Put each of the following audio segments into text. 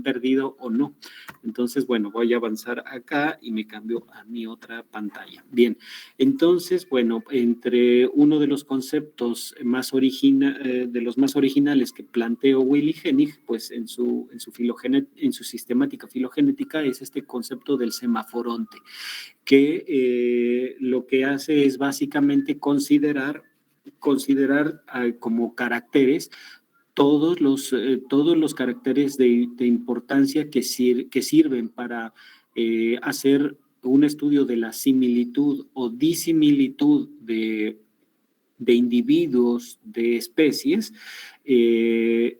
perdido o no. Entonces, bueno, voy a avanzar acá y me cambio a mi otra pantalla. Bien, entonces, bueno, entre uno de los conceptos de los más originales que planteó Willy Hennig, pues en su sistemática filogenética, es este concepto del semaforonte, que lo que hace es básicamente considerar como caracteres todos los caracteres de importancia que sirven para hacer un estudio de la similitud o disimilitud de individuos, de especies, eh,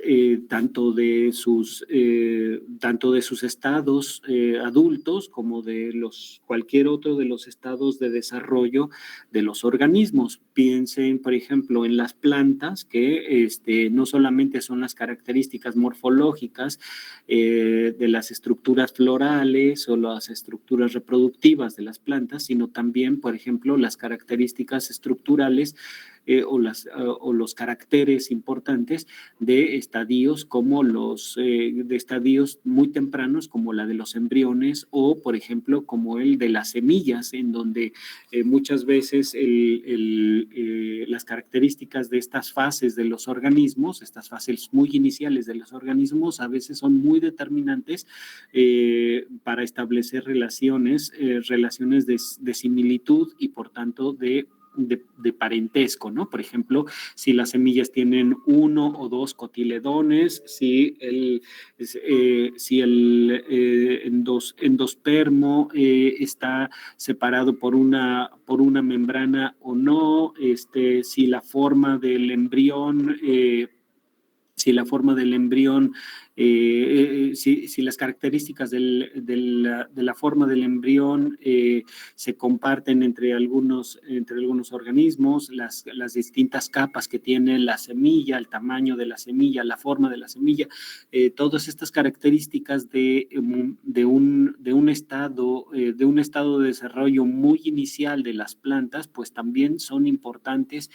eh, tanto de sus estados adultos como de cualquier otro de los estados de desarrollo de los organismos. Piensen, por ejemplo, en las plantas, que no solamente son las características morfológicas de las estructuras florales o las estructuras reproductivas de las plantas, sino también, por ejemplo, las características estructurales o los caracteres importantes de estadios de estadios muy tempranos, como la de los embriones, o por ejemplo como el de las semillas, en donde muchas veces las características de estas fases de los organismos, estas fases muy iniciales de los organismos, a veces son muy determinantes para establecer relaciones de similitud y por tanto de parentesco, ¿no? Por ejemplo, si las semillas tienen 1 o 2 cotiledones, si el endospermo está separado por una membrana o no, si la forma del embrión si las características de la forma del embrión se comparten entre algunos organismos, las distintas capas que tiene la semilla, el tamaño de la semilla, la forma de la semilla, todas estas características de un estado de desarrollo muy inicial de las plantas, pues también son importantes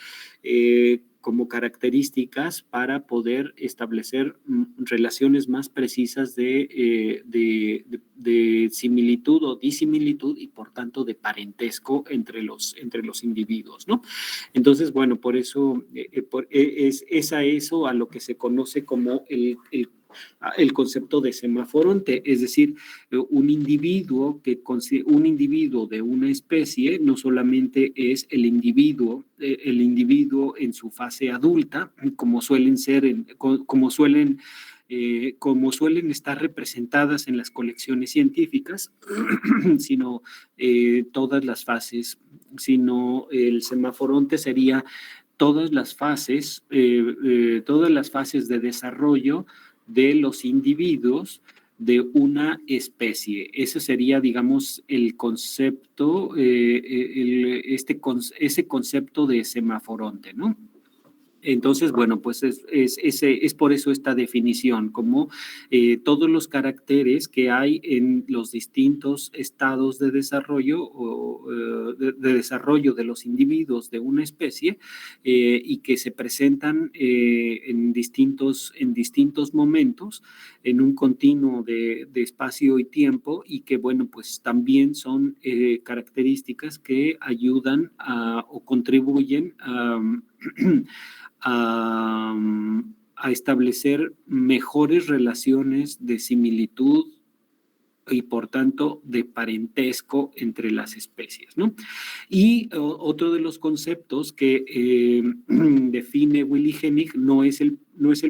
como características para poder establecer relaciones más precisas de similitud o disimilitud y por tanto de parentesco entre los individuos, ¿no? Entonces, bueno, por eso es a eso a lo que se conoce como el concepto de semaforonte, es decir, un individuo de una especie no solamente es el individuo en su fase adulta, como suelen estar representadas en las colecciones científicas, sino todas las fases, sino el semaforonte sería todas las fases de desarrollo de los individuos de una especie. Ese sería, digamos, el concepto, ese concepto de semaforonte, ¿no? Entonces, bueno, pues es por eso esta definición, como todos los caracteres que hay en los distintos estados de desarrollo de desarrollo de los individuos de una especie y que se presentan en distintos momentos, en un continuo de espacio y tiempo, y que, bueno, pues también son características que ayudan o contribuyen a establecer mejores relaciones de similitud y por tanto de parentesco entre las especies, ¿no? Y otro de los conceptos que define Willy Hennig no es el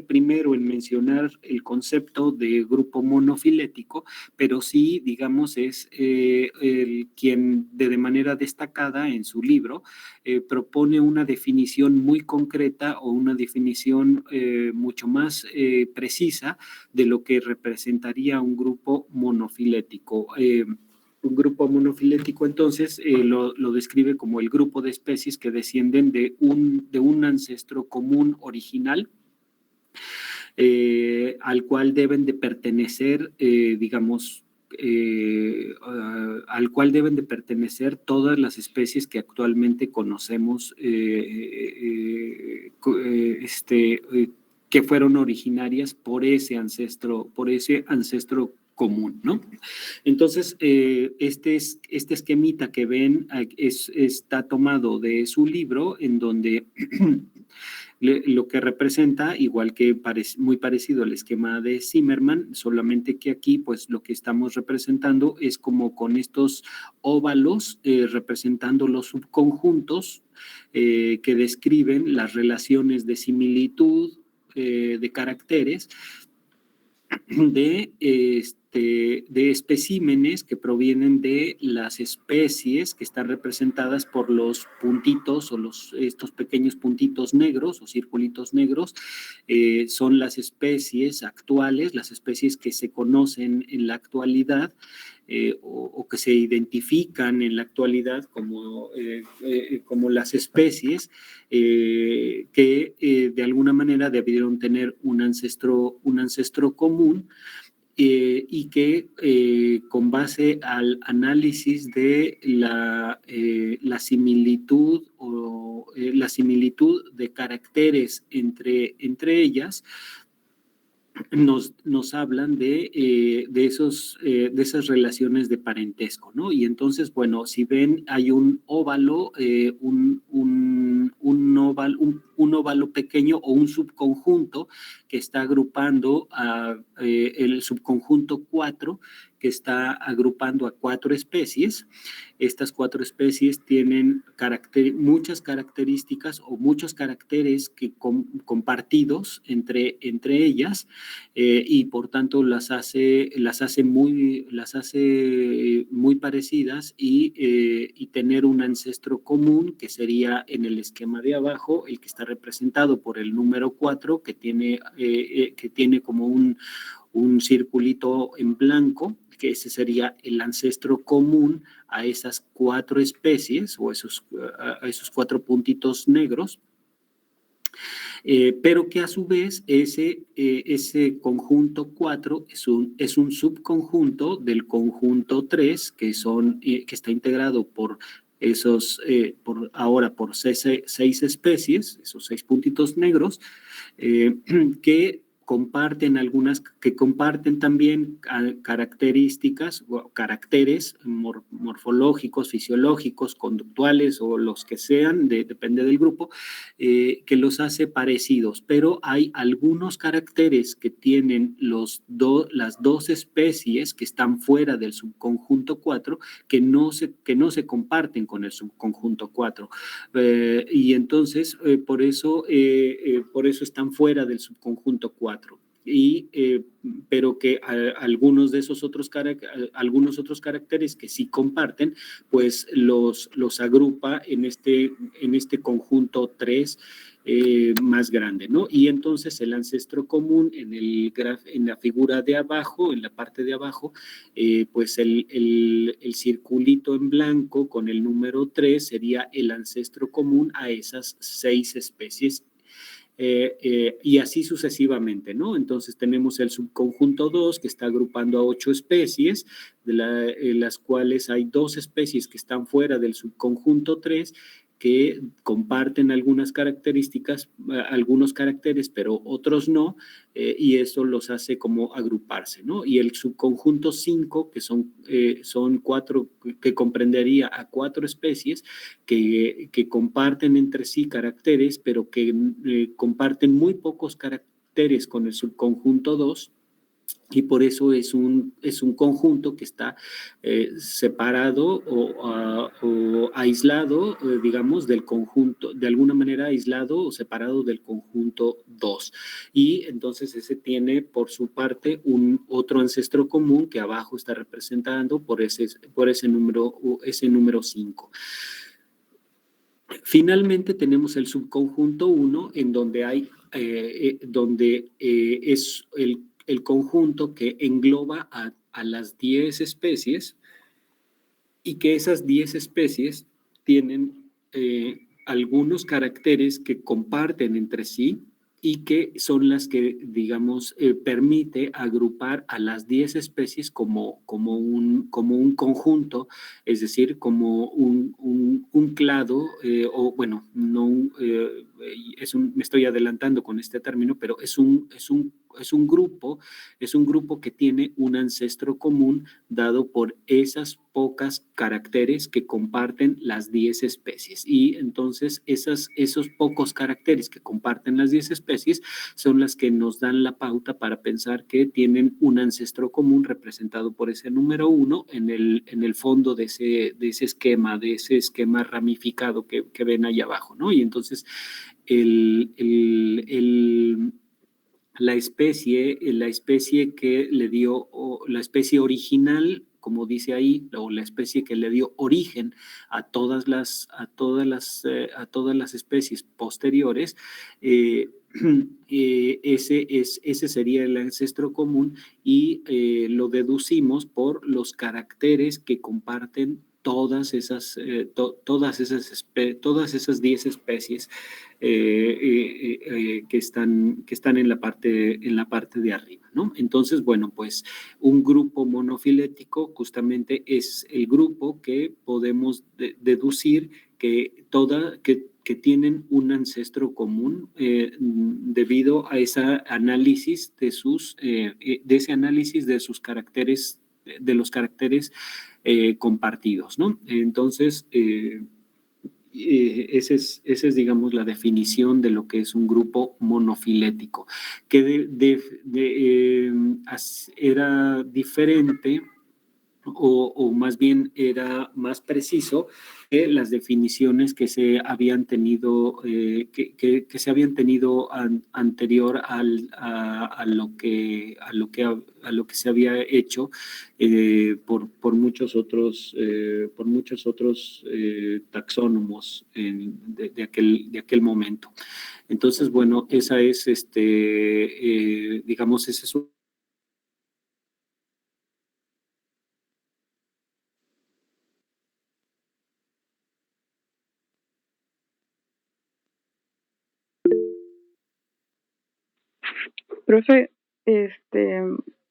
primero en mencionar el concepto de grupo monofilético, pero sí, digamos, es quien de manera destacada en su libro propone una definición muy concreta o una definición mucho más precisa de lo que representaría un grupo monofilético. Un grupo monofilético, entonces, lo describe como el grupo de especies que descienden de un ancestro común original al cual deben de pertenecer, digamos, al cual deben de pertenecer todas las especies que actualmente conocemos que fueron originarias por ese ancestro común, ¿no? Entonces, este esquemita que ven está tomado de su libro, en donde lo que representa, igual que muy parecido al esquema de Zimmerman, solamente que aquí, pues lo que estamos representando es como con estos óvalos representando los subconjuntos que describen las relaciones de similitud de caracteres de especímenes que provienen de las especies que están representadas por los puntitos o estos pequeños puntitos negros o circulitos negros. Son las especies actuales, las especies que se conocen en la actualidad, o que se identifican en la actualidad como las especies que de alguna manera debieron tener un ancestro común, y que con base al análisis de la similitud o la similitud de caracteres entre ellas, nos hablan de esas relaciones de parentesco, ¿no? Y entonces, bueno, si ven, hay un óvalo, un óvalo pequeño o un subconjunto que está agrupando el subconjunto 4, que está agrupando a 4 especies. Estas 4 especies tienen muchas características o muchos caracteres compartidos entre ellas, y por tanto las hace muy parecidas, y tener un ancestro común, que sería en el esquema de abajo, el que está representado por el número 4, que tiene como un circulito en blanco, que ese sería el ancestro común a esas 4 especies o a esos 4 puntitos negros. Pero que a su vez ese conjunto 4 es un subconjunto del conjunto 3, que está integrado por por 6 especies, esos 6 puntitos negros, que comparten también características, caracteres morfológicos, fisiológicos, conductuales o los que sean, depende del grupo, que los hace parecidos, pero hay algunos caracteres que tienen las 2 especies que están fuera del subconjunto 4, que no se comparten con el subconjunto 4, y entonces por eso están fuera del subconjunto 4. Pero que algunos otros caracteres que sí comparten, pues los agrupa en este conjunto 3 más grande, ¿no? Y entonces el ancestro común en la figura de abajo, en la parte de abajo, pues el circulito en blanco con el número 3 sería el ancestro común a esas 6 especies. Y así sucesivamente, ¿no? Entonces tenemos el subconjunto 2, que está agrupando a 8 especies, las cuales hay 2 especies que están fuera del subconjunto 3, que comparten algunas características, algunos caracteres, pero otros no, y eso los hace como agruparse, ¿no? Y el subconjunto 5, que son 4, que comprendería a 4 especies que comparten entre sí caracteres, pero que comparten muy pocos caracteres con el subconjunto 2, y por eso es un conjunto que está separado o aislado, digamos, del conjunto, de alguna manera aislado o separado del conjunto 2. Y entonces ese tiene por su parte otro ancestro común que abajo está representando por ese número 5. Finalmente tenemos el subconjunto 1, en donde es el conjunto que engloba a las 10 especies, y que esas 10 especies tienen algunos caracteres que comparten entre sí, y que son las que, digamos, permite agrupar a las 10 especies como un conjunto, es decir, como un clado, o bueno, no me estoy adelantando con este término, pero es un grupo que tiene un ancestro común dado por esas pocas caracteres que comparten las 10 especies. Y entonces esos pocos caracteres que comparten las 10 especies son las que nos dan la pauta para pensar que tienen un ancestro común representado por ese número 1 en el fondo de ese esquema ramificado que ven ahí abajo, ¿no? Y entonces el, el, el la especie que le dio, o la especie original, como dice ahí, o la especie que le dio origen a todas las especies posteriores, eh, ese sería el ancestro común y lo deducimos por los caracteres que comparten todas esas 10 especies que están en la parte de arriba, ¿no? Entonces, bueno, pues un grupo monofilético justamente es el grupo que podemos deducir que tienen un ancestro común debido a ese análisis de sus caracteres, de los caracteres compartidos, ¿no? Entonces, esa es, digamos, la definición de lo que es un grupo monofilético, que era diferente o más bien era más preciso que las definiciones que se habían tenido, que se habían tenido anterior a lo que se había hecho por muchos otros taxónomos de aquel momento. Entonces, bueno, esa es, digamos, ese es un. Profe,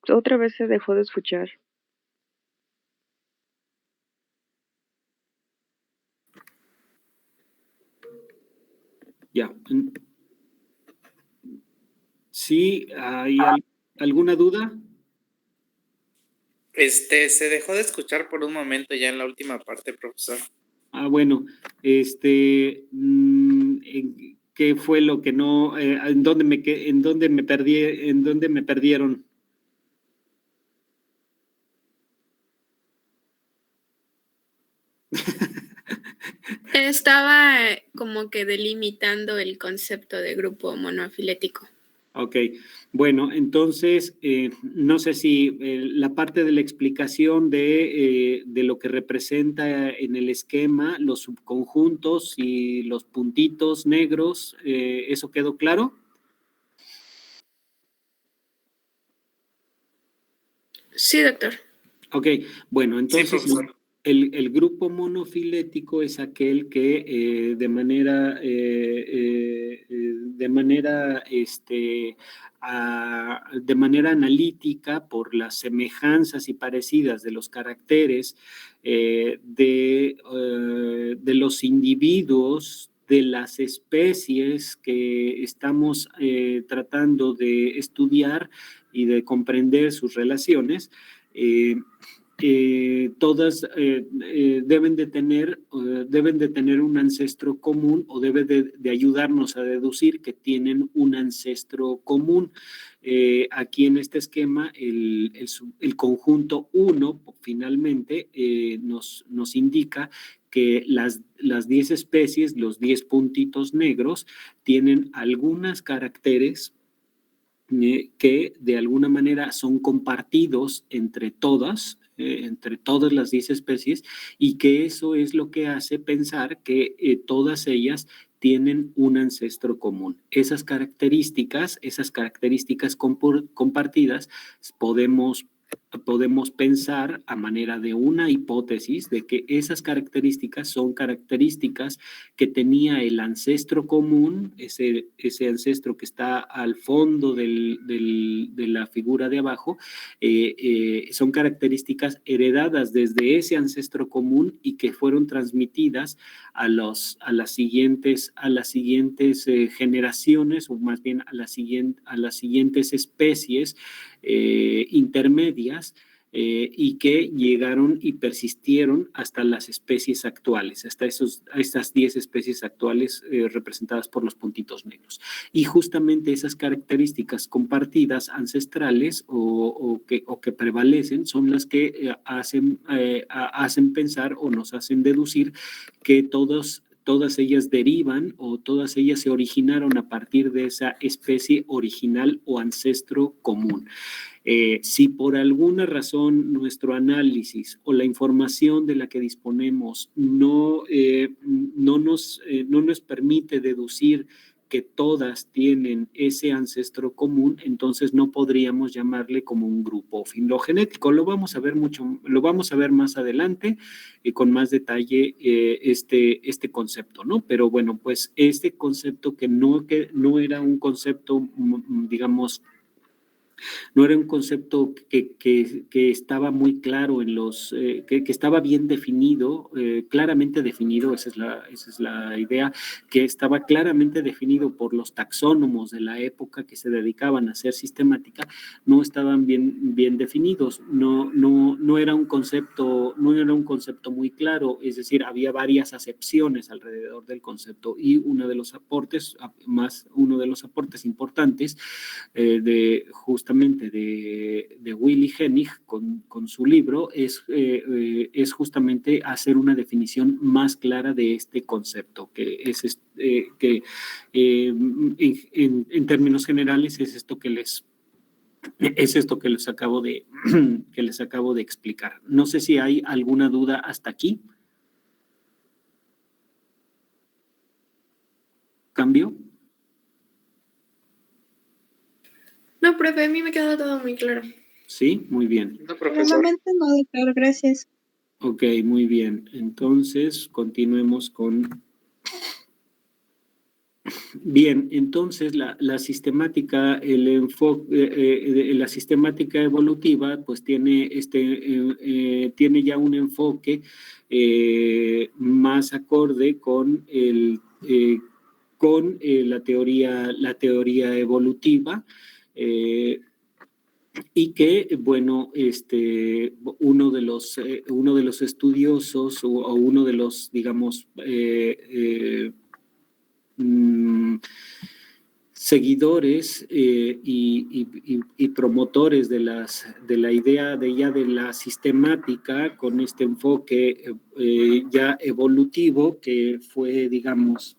otra vez se dejó de escuchar. Ya. Sí, ¿hay alguna duda? Se dejó de escuchar por un momento ya en la última parte, profesor. Bueno, ¿qué fue lo que no, en dónde me perdí, en dónde me perdieron? Estaba como que delimitando el concepto de grupo monofilético. Ok, bueno, entonces, no sé si la parte de la explicación de lo que representa en el esquema, los subconjuntos y los puntitos negros, ¿eso quedó claro? Sí, doctor. Ok, bueno, entonces Sí, profesor. el grupo monofilético es aquel que de manera analítica, por las semejanzas y parecidas de los caracteres de los individuos, de las especies que estamos tratando de estudiar y de comprender sus relaciones, todas deben de tener un ancestro común, o debe de ayudarnos a deducir que tienen un ancestro común. Aquí en este esquema, el conjunto 1 finalmente nos indica que las 10 especies, los 10 puntitos negros, tienen algunos caracteres que de alguna manera son compartidos entre todas las 10 especies, y que eso es lo que hace pensar que todas ellas tienen un ancestro común. Esas características compartidas, podemos podemos pensar a manera de una hipótesis de que esas características son características que tenía el ancestro común, ese ancestro que está al fondo de la figura de abajo, son características heredadas desde ese ancestro común y que fueron transmitidas a las siguientes generaciones, o más bien a las siguientes especies intermedias, y que llegaron y persistieron hasta las especies actuales, hasta estas 10 especies actuales representadas por los puntitos negros. Y justamente esas características compartidas ancestrales o que prevalecen son las que hacen pensar o nos hacen deducir que todas ellas derivan o todas ellas se originaron a partir de esa especie original o ancestro común. Si por alguna razón nuestro análisis o la información de la que disponemos no nos permite deducir que todas tienen ese ancestro común, entonces no podríamos llamarle como un grupo filogenético. Lo vamos a ver más adelante y con más detalle este concepto, ¿no? Pero bueno, pues este concepto que no era un concepto, digamos, no era un concepto que estaba muy claro que estaba bien definido, claramente definido, esa es la idea, que estaba claramente definido por los taxónomos de la época que se dedicaban a hacer sistemática, no estaban bien definidos, no era un concepto muy claro, es decir, había varias acepciones alrededor del concepto y uno de los aportes importantes justamente de Willy Hennig con su libro es justamente hacer una definición más clara de este concepto, que es en términos generales es esto que les acabo de explicar. No sé si hay alguna duda hasta aquí. ¿Cambio? No, profe, a mí me queda todo muy claro. Sí, muy bien. No, Por el profesor. momento no, doctor, gracias. Ok, muy bien. Entonces, continuemos con... Bien, entonces la sistemática, la sistemática evolutiva, pues tiene ya un enfoque más acorde con la teoría evolutiva. Y que, bueno, uno de los estudiosos o uno de los, digamos, seguidores y promotores de la idea de la sistemática con este enfoque ya evolutivo que fue, digamos,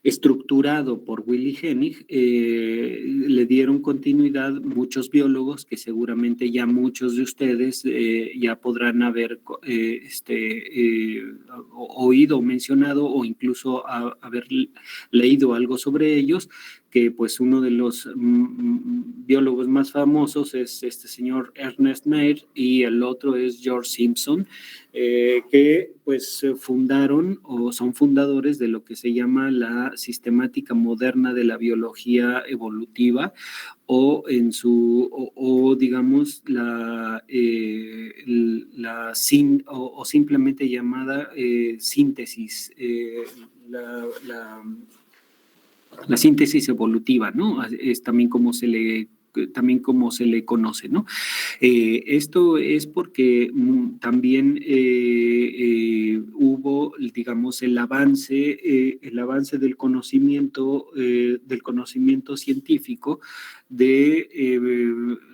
estructurado por Willy Hennig, le dieron continuidad muchos biólogos que seguramente ya muchos de ustedes ya podrán haber oído, mencionado o incluso haber leído algo sobre ellos, que pues uno de los biólogos más famosos es este señor Ernest Mayr y el otro es George Simpson, que pues fundaron o son fundadores de lo que se llama la sistemática moderna de la biología evolutiva o digamos o simplemente llamada síntesis, la síntesis evolutiva, ¿no? Es también como se le conoce, ¿no? Esto es porque también hubo, digamos, el avance del conocimiento científico de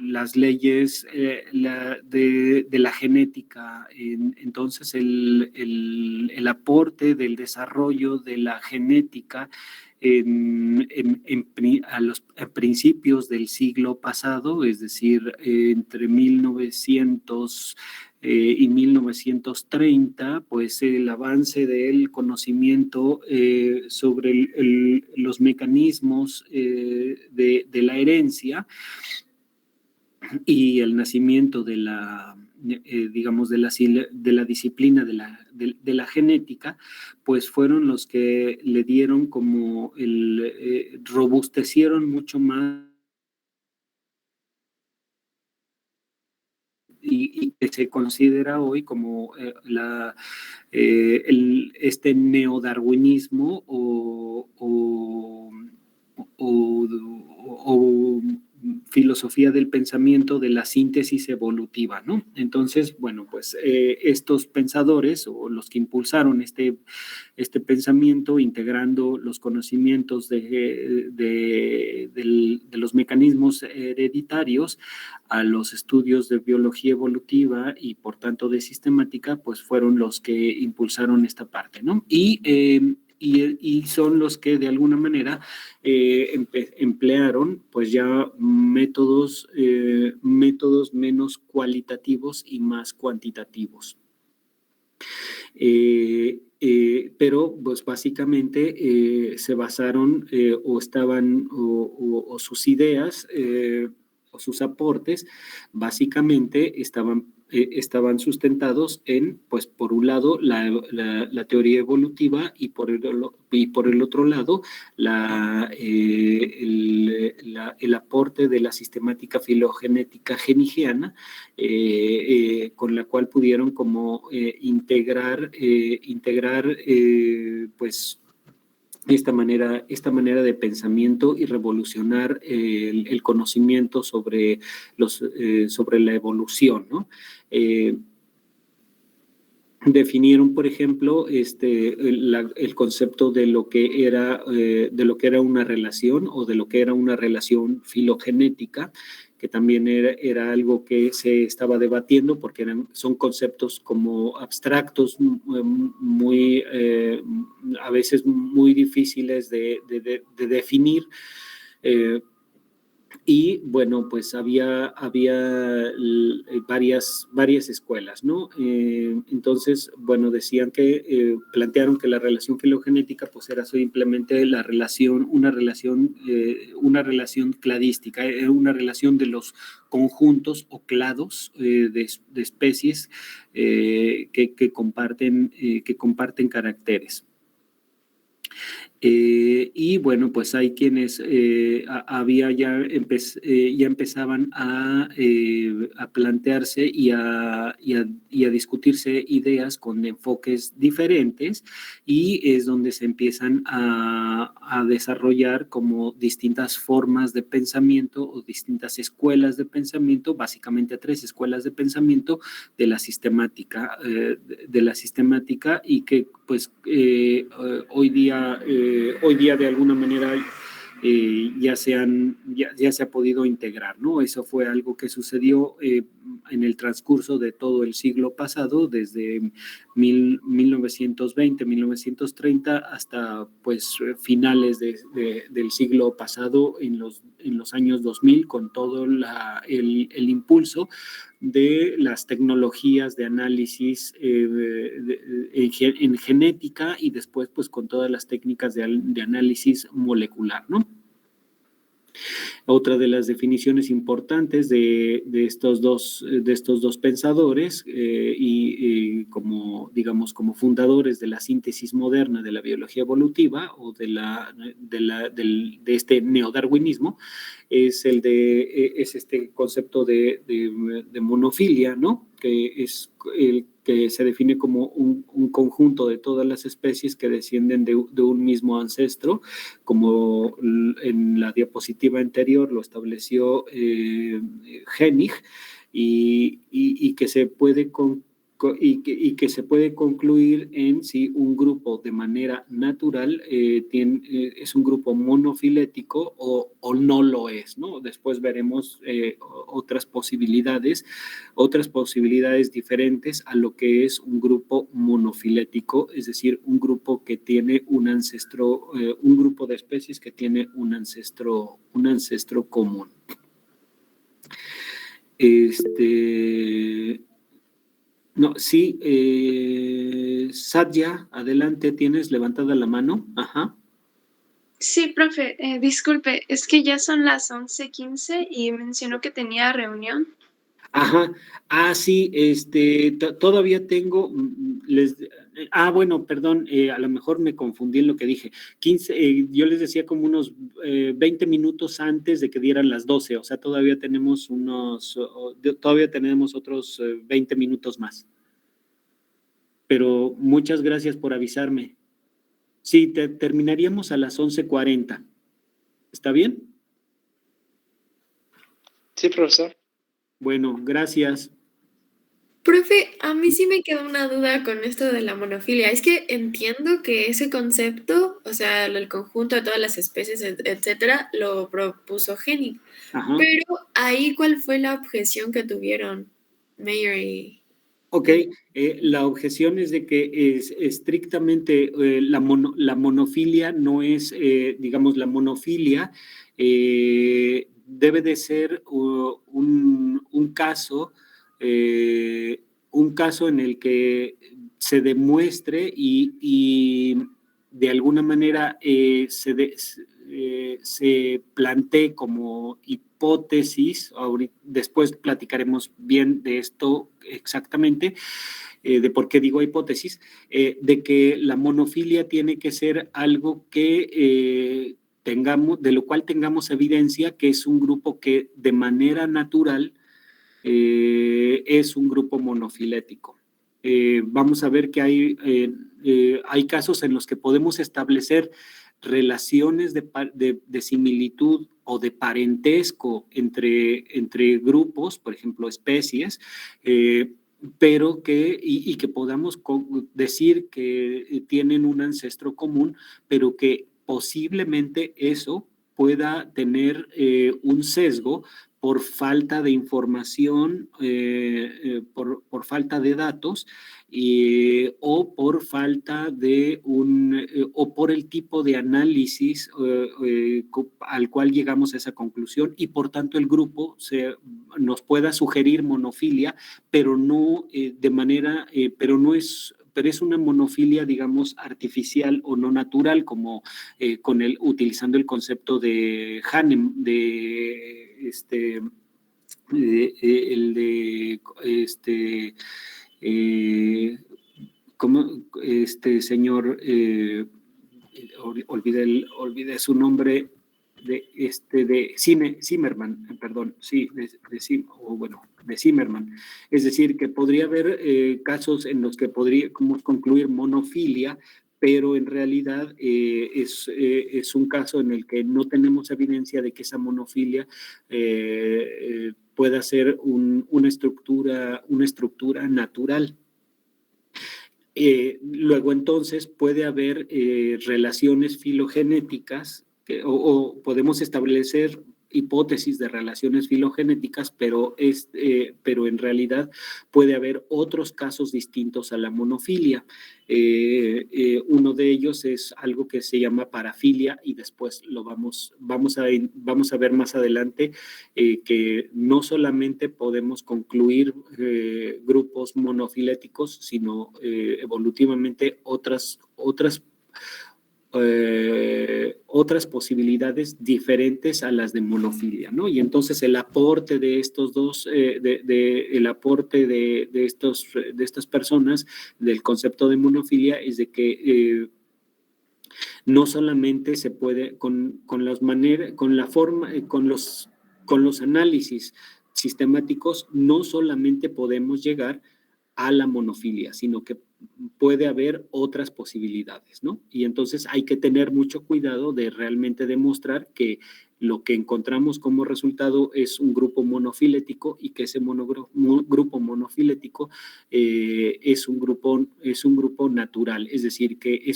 las leyes de la genética. Entonces, el aporte del desarrollo de la genética a principios del siglo pasado, es decir, entre 1900 y 1930, pues el avance del conocimiento sobre los mecanismos de la herencia y el nacimiento de la, digamos, de la disciplina de la genética, pues fueron los que le dieron como robustecieron mucho más y que se considera hoy como este neodarwinismo o filosofía del pensamiento de la síntesis evolutiva, ¿no? Entonces, bueno, pues estos pensadores o los que impulsaron este pensamiento, integrando los conocimientos de los mecanismos hereditarios a los estudios de biología evolutiva y por tanto de sistemática, pues fueron los que impulsaron esta parte, ¿no? Y son los que de alguna manera emplearon pues ya métodos menos cualitativos y más cuantitativos. Pero pues básicamente se basaron o estaban o sus ideas o sus aportes básicamente estaban sustentados en, pues por un lado, la teoría evolutiva y por el otro lado, el aporte de la sistemática filogenética genigiana, con la cual pudieron como integrar pues esta manera de pensamiento y revolucionar el conocimiento sobre la evolución, ¿no? Definieron, por ejemplo, el concepto de lo que era una relación o de lo que era una relación filogenética, que también era algo que se estaba debatiendo porque son conceptos como abstractos, a veces muy difíciles de definir. Y bueno, pues había varias escuelas, ¿no? Entonces, bueno, decían que plantearon que la relación filogenética pues era simplemente una relación cladística, una relación de los conjuntos o clados de especies que comparten caracteres. Y bueno, pues hay quienes ya empezaban a plantearse y a discutirse ideas con enfoques diferentes, y es donde se empiezan a desarrollar como distintas formas de pensamiento o distintas escuelas de pensamiento, básicamente 3 escuelas de pensamiento de la sistemática, y que pues hoy día de alguna manera ya se ha podido integrar, ¿no? Eso fue algo que sucedió en el transcurso de todo el siglo pasado, desde 1920, 1930 hasta pues finales del siglo pasado, en los años 2000, con todo el impulso de las tecnologías de análisis en genética, y después pues con todas las técnicas de análisis molecular, ¿no? Otra de las definiciones importantes de estos dos pensadores y como, digamos, como fundadores de la síntesis moderna de la biología evolutiva o de este neodarwinismo es este concepto de monofilia, ¿no? Que es el que se define como un conjunto de todas las especies que descienden de un mismo ancestro, como en la diapositiva anterior lo estableció Hennig, y que se puede concluir en si un grupo de manera natural es un grupo monofilético o no lo es, ¿no? Después veremos otras posibilidades diferentes a lo que es un grupo monofilético, es decir, un grupo que tiene un grupo de especies que tiene un ancestro común. No, sí, Satya, adelante, tienes levantada la mano. Ajá. Sí, profe, disculpe, es que ya son las 11:15 y mencionó que tenía reunión. Ajá, sí, todavía tengo, bueno, perdón, a lo mejor me confundí en lo que dije, 15, yo les decía como unos 20 minutos antes de que dieran las 12, o sea, todavía tenemos otros 20 minutos más, pero muchas gracias por avisarme. Sí, terminaríamos a las 11:40, ¿está bien? Sí, profesor. Bueno, gracias. Profe, a mí sí me quedó una duda con esto de la monofilia. Es que entiendo que ese concepto, o sea, el conjunto de todas las especies, etcétera, lo propuso Henning. Ajá. Pero ahí, ¿cuál fue la objeción que tuvieron Mayer y... Ok, la objeción es de que es estrictamente la monofilia no es, digamos, la monofilia debe de ser un caso en el que se demuestre y de alguna manera se plantee como hipótesis. Después platicaremos bien de esto exactamente, de por qué digo hipótesis, de que la monofilia tiene que ser algo que de lo cual tengamos evidencia que es un grupo que de manera natural es un grupo monofilético. Vamos a ver que hay casos en los que podemos establecer relaciones de similitud o de parentesco entre grupos, por ejemplo, especies, pero que podamos decir que tienen un ancestro común, pero que posiblemente eso pueda tener un sesgo por falta de información, por falta de datos o por falta de o por el tipo de análisis al cual llegamos a esa conclusión y por tanto el grupo nos pueda sugerir monofilia, pero no pero es una monofilia, digamos, artificial o no natural, como utilizando el concepto de Hahnemann, como señor, olvidé su nombre, de Zimmerman, perdón, sí, de Zimmerman. Es decir, que podría haber casos en los que podríamos concluir monofilia, pero en realidad es un caso en el que no tenemos evidencia de que esa monofilia pueda ser una estructura natural. Luego entonces puede haber relaciones filogenéticas o podemos establecer hipótesis de relaciones filogenéticas, pero en realidad puede haber otros casos distintos a la monofilia. Uno de ellos es algo que se llama parafilia y después lo vamos a ver más adelante, que no solamente podemos concluir grupos monofiléticos, sino evolutivamente otras posibilidades diferentes a las de monofilia, ¿no? Y entonces el aporte de estos dos, el aporte de estas personas del concepto de monofilia es de que no solamente se puede con los análisis sistemáticos, no solamente podemos llegar a la monofilia, sino que puede haber otras posibilidades, ¿no? Y entonces hay que tener mucho cuidado de realmente demostrar que lo que encontramos como resultado es un grupo monofilético y que ese grupo monofilético es un grupo natural, es decir, que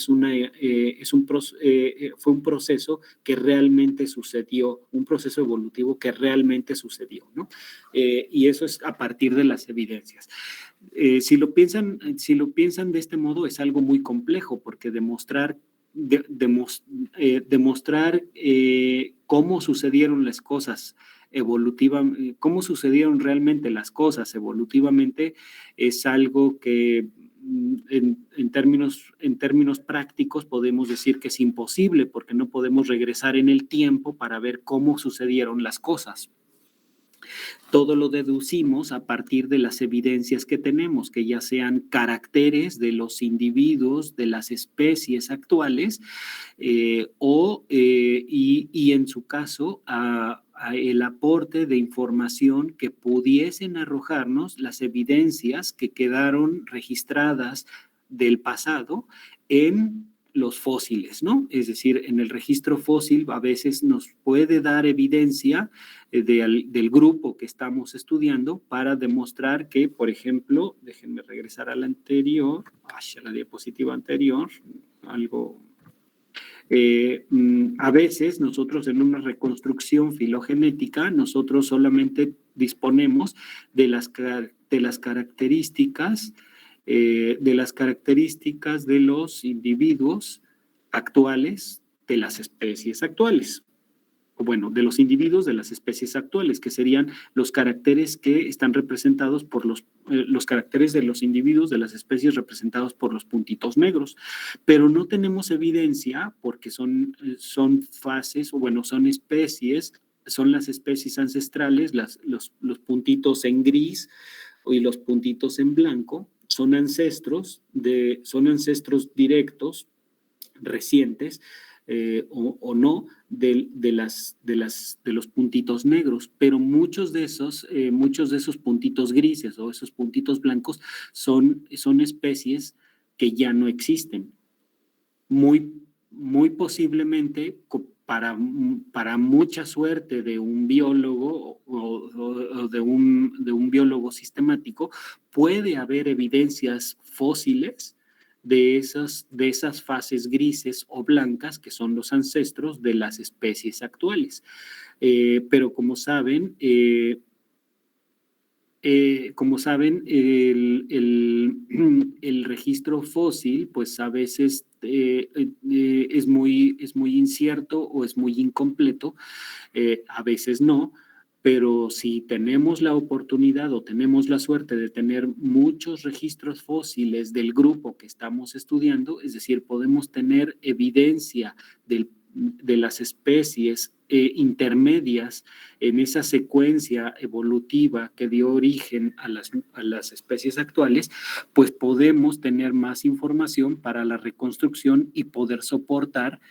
fue un proceso que realmente sucedió, un proceso evolutivo que realmente sucedió, ¿no? Y eso es a partir de las evidencias. Si lo piensan de este modo es algo muy complejo porque demostrar demostrar cómo sucedieron las cosas cómo sucedieron realmente las cosas evolutivamente, es algo que en términos prácticos podemos decir que es imposible porque no podemos regresar en el tiempo para ver cómo sucedieron las cosas. Todo lo deducimos a partir de las evidencias que tenemos, que ya sean caracteres de los individuos, de las especies actuales, y en su caso, a el aporte de información que pudiesen arrojarnos las evidencias que quedaron registradas del pasado en los fósiles, ¿no? Es decir, en el registro fósil a veces nos puede dar evidencia del grupo que estamos estudiando para demostrar que, por ejemplo, déjenme regresar a la anterior, a la diapositiva anterior, algo... a veces nosotros en una reconstrucción filogenética, nosotros solamente disponemos de las características de los individuos actuales de las especies actuales. Bueno, de los individuos de las especies actuales, que serían los caracteres que están representados por los caracteres de los individuos de las especies representados por los puntitos negros. Pero no tenemos evidencia porque son fases, o bueno, son especies, son las especies ancestrales, los puntitos en gris y los puntitos en blanco, son ancestros directos, recientes, o no, de los puntitos negros, pero muchos de esos puntitos grises o esos puntitos blancos son especies que ya no existen. Muy posiblemente, para mucha suerte de un biólogo o de un biólogo sistemático, puede haber evidencias fósiles de esas fases grises o blancas que son los ancestros de las especies actuales. Pero como saben, el registro fósil, pues a veces es muy incierto o es muy incompleto, a veces no, pero si tenemos la oportunidad o tenemos la suerte de tener muchos registros fósiles del grupo que estamos estudiando, es decir, podemos tener evidencia de las especies intermedias en esa secuencia evolutiva que dio origen a las especies actuales, pues podemos tener más información para la reconstrucción y poder soportar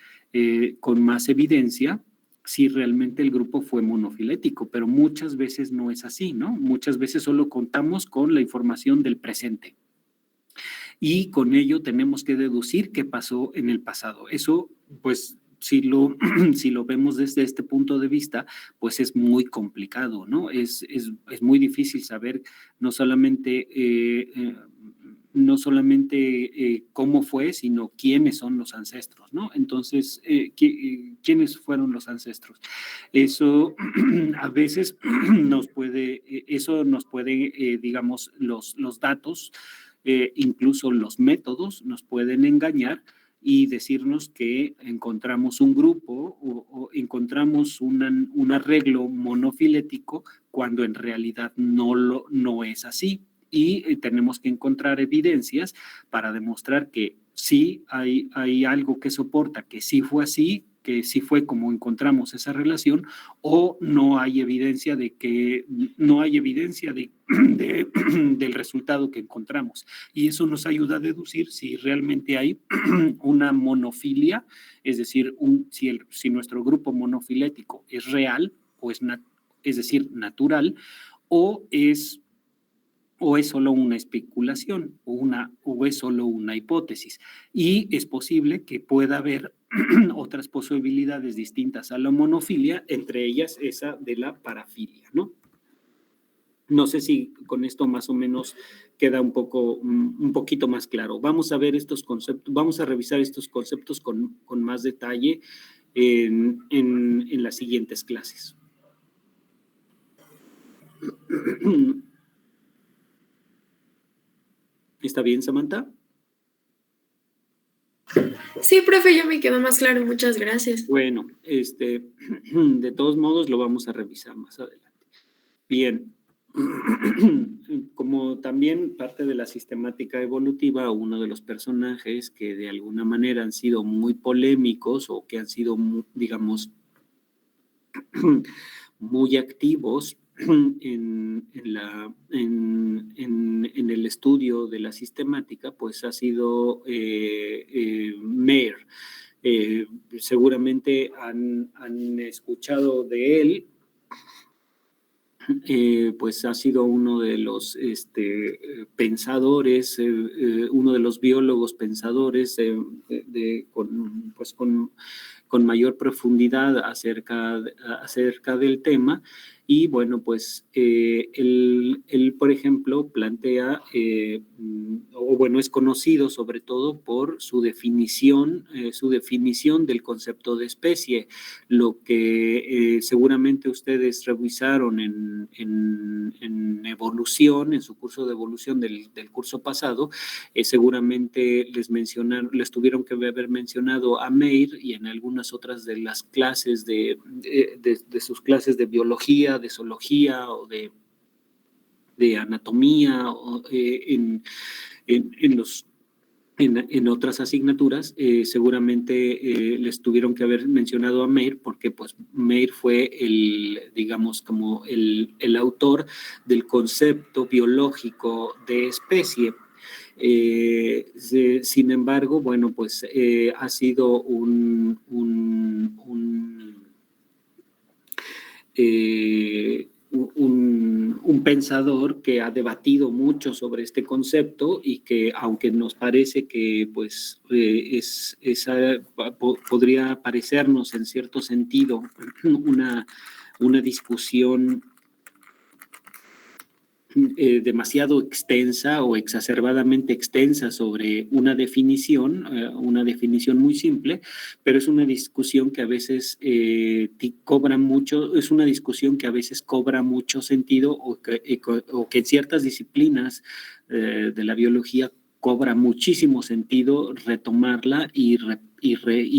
con más evidencia si realmente el grupo fue monofilético, pero muchas veces no es así, ¿no? Muchas veces solo contamos con la información del presente. Y con ello tenemos que deducir qué pasó en el pasado. Eso, pues, si lo vemos desde este punto de vista, pues es muy complicado, ¿no? Es muy difícil saber no solamente cómo fue, sino quiénes son los ancestros, ¿no? Entonces, ¿quiénes fueron los ancestros? Eso a veces nos puede, digamos, los datos, incluso los métodos nos pueden engañar y decirnos que encontramos un grupo o encontramos un arreglo monofilético cuando en realidad no es así. Y tenemos que encontrar evidencias para demostrar que sí hay algo que soporta, que sí fue así, que sí fue como encontramos esa relación, o no hay evidencia del resultado que encontramos. Y eso nos ayuda a deducir si realmente hay una monofilia, es decir, si nuestro grupo monofilético es real, o es decir, natural, o es solo una especulación o es solo una hipótesis. Y es posible que pueda haber otras posibilidades distintas a la monofilia, entre ellas esa de la parafilia, ¿no? No sé si con esto más o menos queda un poquito más claro. Vamos a ver estos conceptos, vamos a revisar estos conceptos con más detalle en las siguientes clases. ¿Está bien, Samantha? Sí, profe, ya me quedó más claro, muchas gracias. Bueno, de todos modos lo vamos a revisar más adelante. Bien, como también parte de la sistemática evolutiva, uno de los personajes que de alguna manera han sido muy polémicos o que han sido, digamos, muy activos en el estudio de la sistemática, pues ha sido Mayer. Seguramente han escuchado de él. Pues ha sido uno de los pensadores, uno de los biólogos pensadores con mayor profundidad acerca del tema. Y bueno, pues él, por ejemplo, plantea, o bueno, es conocido sobre todo por su definición del concepto de especie, lo que seguramente ustedes revisaron en evolución, en su curso de evolución del curso pasado, seguramente les tuvieron que haber mencionado a Meir y en algunas otras de las clases de sus clases de biología, de zoología o de anatomía, o, en otras asignaturas, seguramente les tuvieron que haber mencionado a Meir, porque pues Meir fue digamos, como el autor del concepto biológico de especie. Sin embargo, bueno, pues ha sido un pensador que ha debatido mucho sobre este concepto y que, aunque nos parece que pues, podría parecernos en cierto sentido una discusión demasiado extensa o exacerbadamente extensa sobre una definición muy simple, pero es una discusión que a veces cobra mucho sentido o que en ciertas disciplinas de la biología cobra muchísimo sentido retomarla y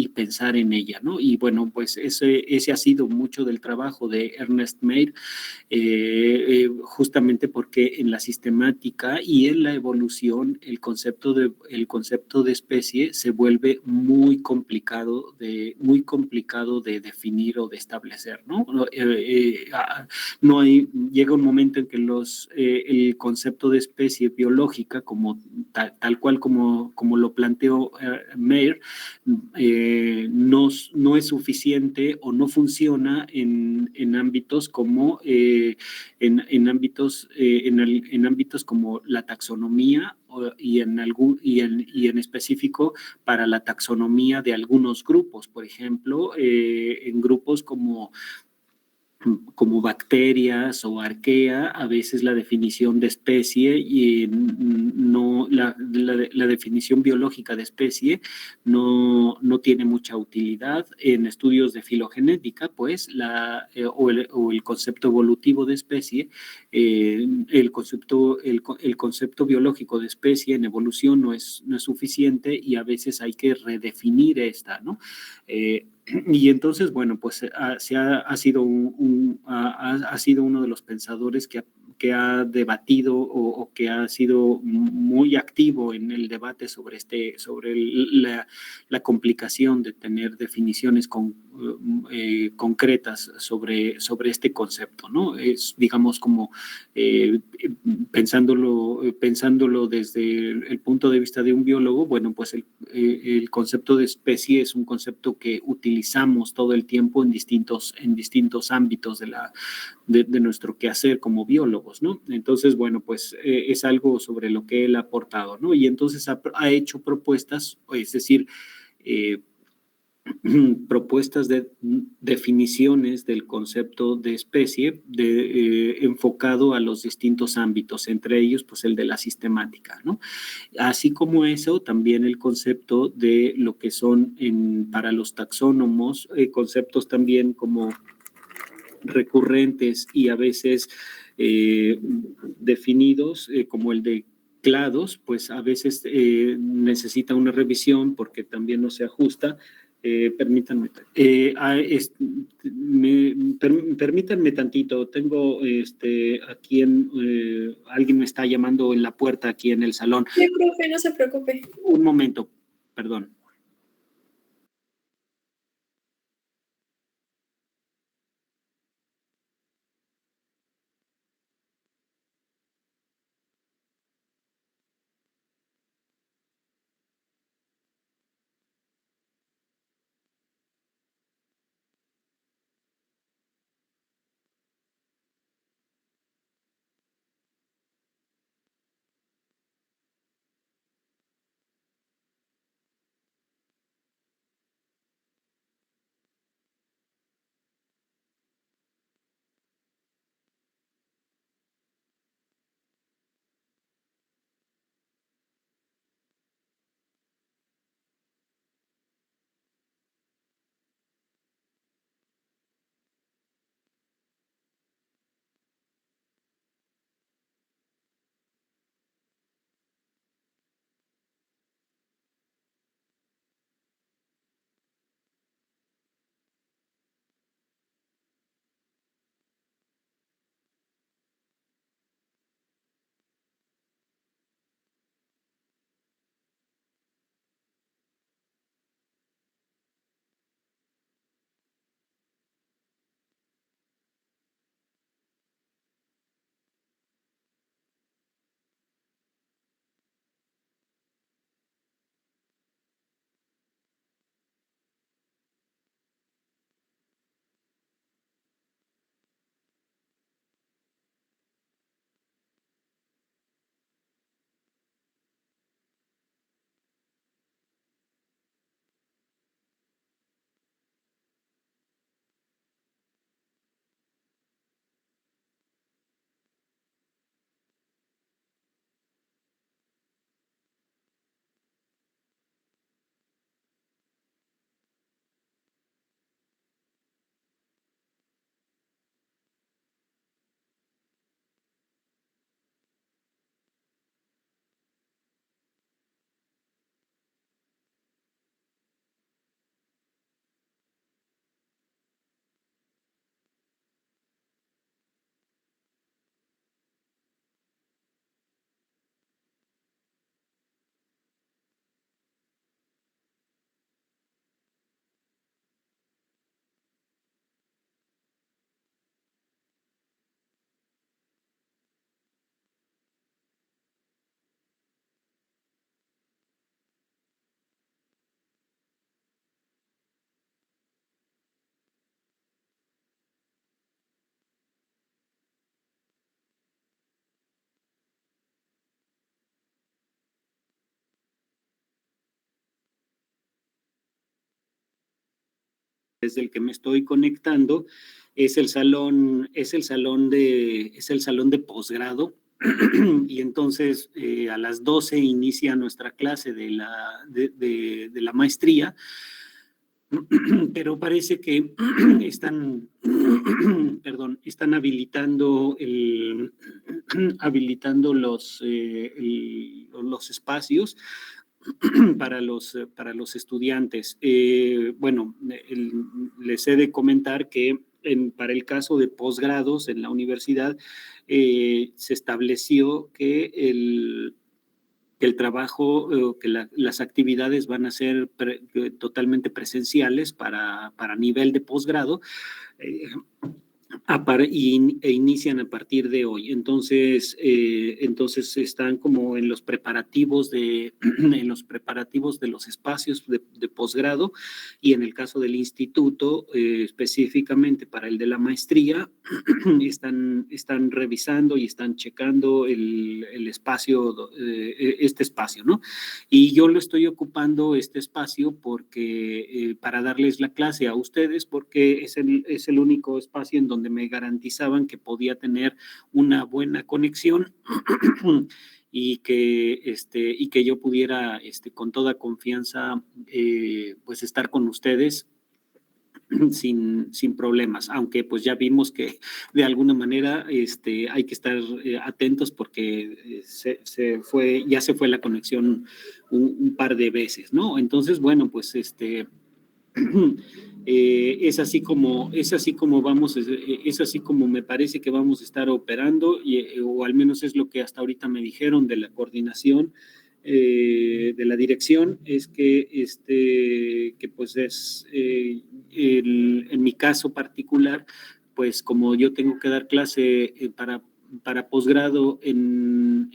pensar en ella, ¿no? Y bueno, pues ese ha sido mucho del trabajo de Ernest Mayr, justamente porque en la sistemática y en la evolución el concepto de especie se vuelve muy complicado de definir o de establecer, ¿no? Llega un momento en que el concepto de especie biológica, como tal cual como lo planteó Mayr, no es suficiente o no funciona en ámbitos como en ámbitos como la taxonomía y en específico para la taxonomía de algunos grupos, por ejemplo, en grupos como bacterias o arquea, a veces la definición de especie y no la definición biológica de especie no tiene mucha utilidad. En estudios de filogenética, pues, o el concepto evolutivo de especie, el concepto biológico de especie en evolución no es suficiente y a veces hay que redefinir esta, ¿no? Y entonces, bueno, pues ha sido ha sido uno de los pensadores que ha debatido o que ha sido muy activo en el debate sobre la complicación de tener definiciones concretas sobre este concepto, ¿no? Es, digamos, como pensándolo desde el punto de vista de un biólogo, bueno, pues el concepto de especie es un concepto que utilizamos todo el tiempo en distintos ámbitos de nuestro quehacer como biólogos, ¿no? Entonces, bueno, pues es algo sobre lo que él ha aportado, ¿no? Y entonces ha hecho propuestas, es decir, propuestas de definiciones del concepto de especie enfocado a los distintos ámbitos, entre ellos pues el de la sistemática, ¿no? Así como eso, también el concepto de lo que son para los taxónomos, conceptos también como recurrentes y a veces definidos, como el de teclados, pues a veces necesita una revisión porque también no se ajusta. Permítanme, permítanme tantito, tengo aquí alguien me está llamando en la puerta aquí en el salón. Sí, profe, no se preocupe. Un momento, perdón. Desde el que me estoy conectando es el salón de posgrado. Y entonces a las 12 inicia nuestra clase de la maestría, pero parece que están habilitando los espacios para los estudiantes. Bueno, les he de comentar que para el caso de posgrados en la universidad se estableció que el trabajo, las actividades van a ser totalmente presenciales para nivel de posgrado. E inician a partir de hoy. Entonces están como en los preparativos de los espacios de posgrado, y en el caso del instituto, específicamente para el de la maestría, están revisando y están checando el espacio, este espacio, ¿no? Y yo lo estoy ocupando este espacio porque para darles la clase a ustedes, porque es el único espacio en donde me garantizaban que podía tener una buena conexión y que yo pudiera con toda confianza pues estar con ustedes sin problemas, aunque pues ya vimos que de alguna manera hay que estar atentos porque ya se fue la conexión un par de veces, ¿no? Entonces, bueno, pues es así como es así como me parece que vamos a estar operando, o al menos es lo que hasta ahorita me dijeron de la coordinación de la dirección, es que pues en mi caso particular, pues como yo tengo que dar clase para posgrado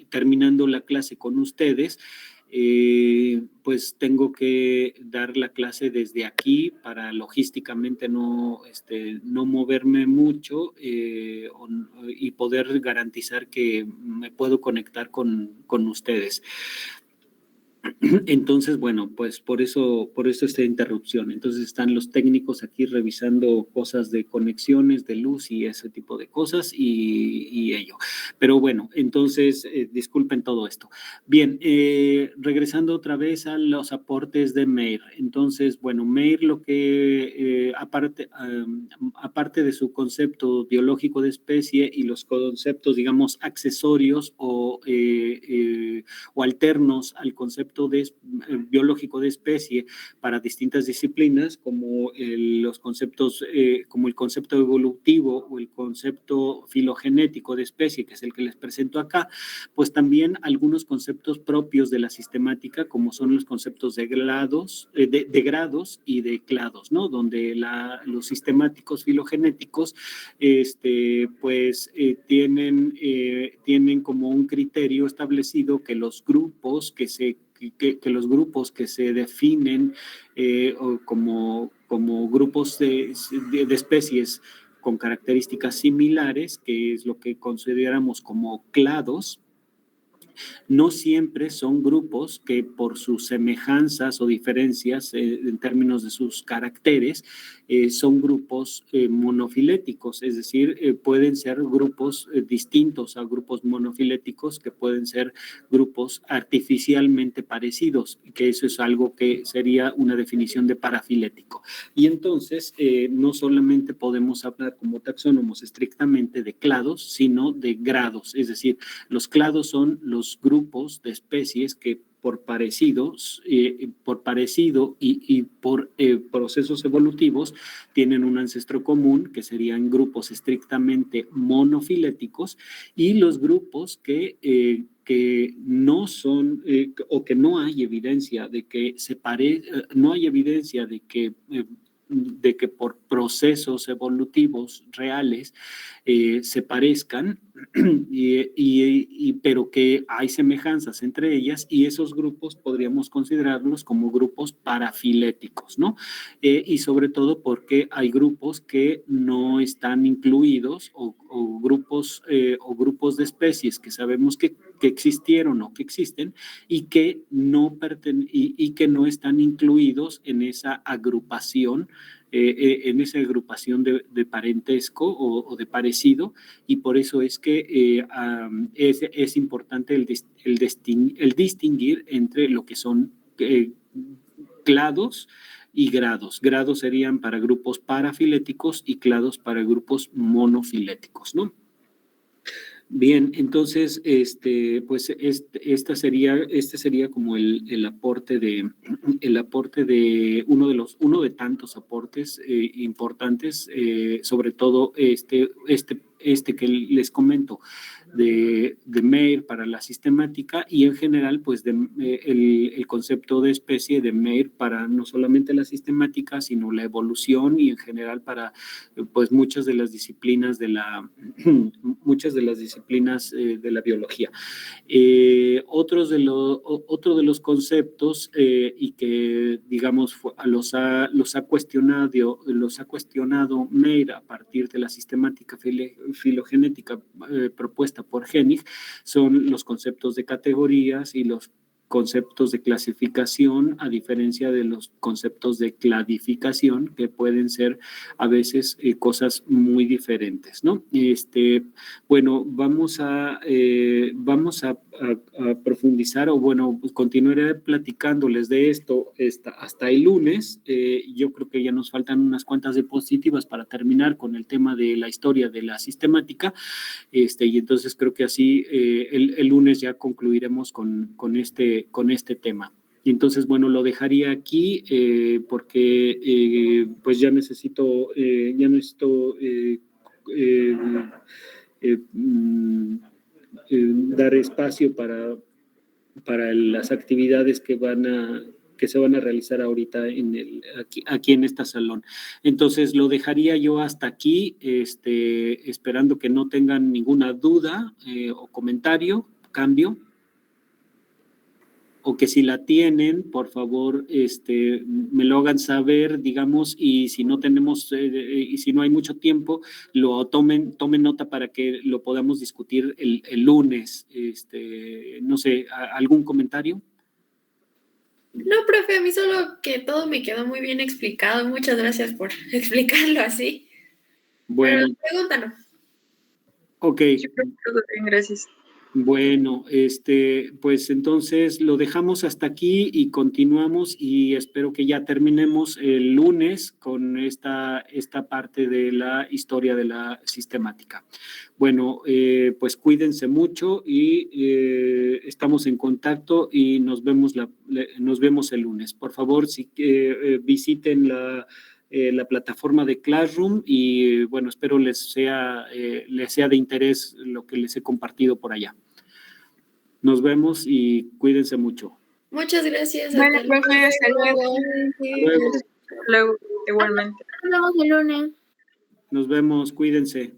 terminando la clase con ustedes, pues tengo que dar la clase desde aquí para logísticamente no moverme mucho y poder garantizar que me puedo conectar con ustedes. Entonces, bueno, pues por eso esta interrupción. Entonces están los técnicos aquí revisando cosas de conexiones, de luz y ese tipo de cosas y ello. Pero bueno, entonces disculpen todo esto. Bien, regresando otra vez a los aportes de Meir. Entonces, bueno, Meir lo que aparte de su concepto biológico de especie y los conceptos, digamos, accesorios o alternos al concepto biológico de especie para distintas disciplinas, como los conceptos, como el concepto evolutivo o el concepto filogenético de especie, que es el que les presento acá, pues también algunos conceptos propios de la sistemática, como son los conceptos de grados y de clados, ¿no? Donde los sistemáticos filogenéticos, pues tienen como un criterio establecido que los grupos que se definen como grupos de especies con características similares, que es lo que consideramos como clados, no siempre son grupos que por sus semejanzas o diferencias en términos de sus caracteres son grupos monofiléticos, es decir, pueden ser grupos distintos a grupos monofiléticos, que pueden ser grupos artificialmente parecidos, que eso es algo que sería una definición de parafilético. Y entonces no solamente podemos hablar como taxónomos estrictamente de clados, sino de grados, es decir, los clados son los grupos de especies que por parecido y por procesos evolutivos tienen un ancestro común, que serían grupos estrictamente monofiléticos, y los grupos que no son o que no hay evidencia de que no hay evidencia de que por procesos evolutivos reales se parezcan, pero que hay semejanzas entre ellas, y esos grupos podríamos considerarlos como grupos parafiléticos, ¿no? Y sobre todo porque hay grupos que no están incluidos o grupos de especies que sabemos que existieron o que existen y que no están incluidos en esa agrupación de parentesco o de parecido, y por eso es que es importante el distinguir entre lo que son clados y grados. Grados serían para grupos parafiléticos y clados para grupos monofiléticos, ¿no? Bien, entonces, pues este sería como el aporte de uno de tantos aportes importantes, sobre todo este que les comento de Meir para la sistemática, y en general pues el concepto de especie de Meir para no solamente la sistemática, sino la evolución, y en general para pues muchas de las disciplinas de la biología. Otro de los conceptos y que digamos los ha cuestionado Meir a partir de la sistemática filogenética propuesta por Hennig son los conceptos de categorías y los conceptos de clasificación, a diferencia de los conceptos de cladificación, que pueden ser a veces cosas muy diferentes, ¿no? Bueno, vamos a profundizar, o bueno, pues continuaré platicándoles de esto hasta el lunes. Yo creo que ya nos faltan unas cuantas diapositivas para terminar con el tema de la historia de la sistemática, y entonces creo que así el lunes ya concluiremos con este tema. Y entonces, bueno, lo dejaría aquí porque pues ya necesito dar espacio para las actividades que se van a realizar ahorita aquí en este salón. Entonces, lo dejaría yo hasta aquí, esperando que no tengan ninguna duda o comentario, cambio, o que si la tienen, por favor, me lo hagan saber, digamos, y si no tenemos, y si no hay mucho tiempo, tomen nota para que lo podamos discutir el lunes. No sé, ¿algún comentario? No, profe, a mí solo que todo me quedó muy bien explicado. Muchas gracias por explicarlo así. Bueno. Pero pregúntanos. Ok. Yo creo que todo bien, gracias. Bueno, pues entonces lo dejamos hasta aquí y continuamos, y espero que ya terminemos el lunes con esta parte de la historia de la sistemática. Bueno, pues cuídense mucho y estamos en contacto y nos vemos el lunes. Por favor, si visiten la plataforma de Classroom y bueno, espero les sea de interés lo que les he compartido por allá. Nos vemos y cuídense mucho. Muchas gracias. Bueno, profe, hasta luego. Hasta luego. Luego, igualmente. Nos vemos el lunes. Nos vemos, cuídense.